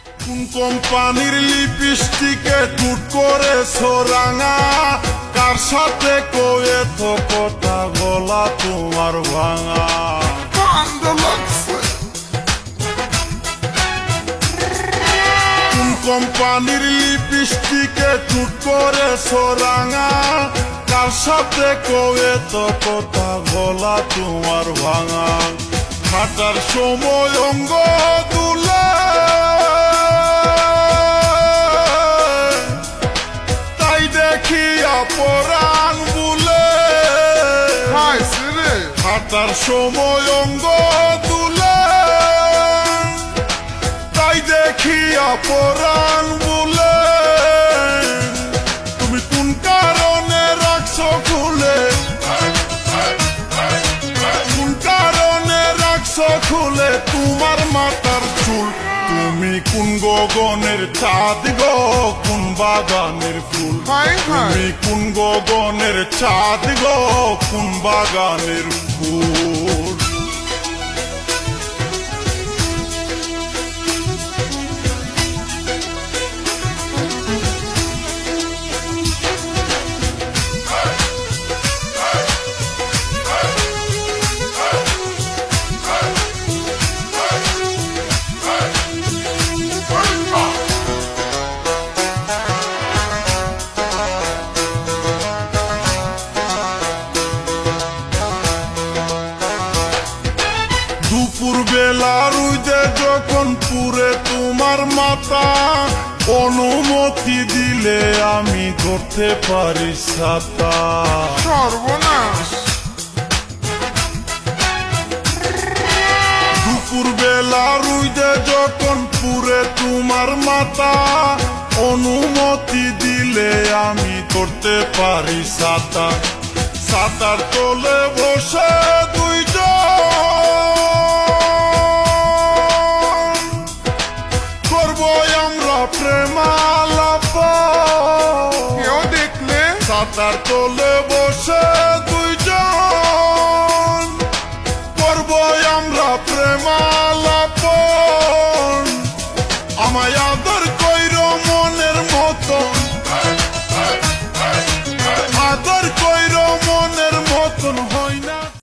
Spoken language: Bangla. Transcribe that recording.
কোন কোম্পানির লিপস্টিকে টুট করে সোরাঙা, কার সাথে কয়ে তো কথা গলা তোমার ভাঙা। কোন কোম্পানির লিপস্টিকে টুট করে সোরাঙা, কার সাথে কয়ে তো কথা গলা তোমার ভাঙা। হাঁটার সময় অঙ্গ তুলে তাই দেখিয়া পরাণ বুলে, হাঁটার সময় অঙ্গ তুলে তাই দেখিয়া পরাণ বুলে। তুমি কোন কারণে রাখছো খুলে, কোন কারণে রাখছো খুলে তোমার মাথার চুল। তুমি কোন গগনের চাঁদ গো, কোন বাগানের ফুল। তুমি কোন গগনের চাঁদ গো, কোন বাগানের ফুল। দুপুর বেলা রুইদে যখন পুরে তোমার মাথা, অনুমতি দিলে আমি ধরতে পারি ছাতা। সর্বনাশ। দুপুর বেলা রুইদে যখন পুরে তোমার মাথা, অনুমতি দিলে আমি ধরতে পারি ছাতা। ছাতার তলে বসে দুইজন করবো আমরা প্রেমালাপ। কেউ দেখলে ছাতার তলে বসে দুইজন করবো আমরা প্রেমা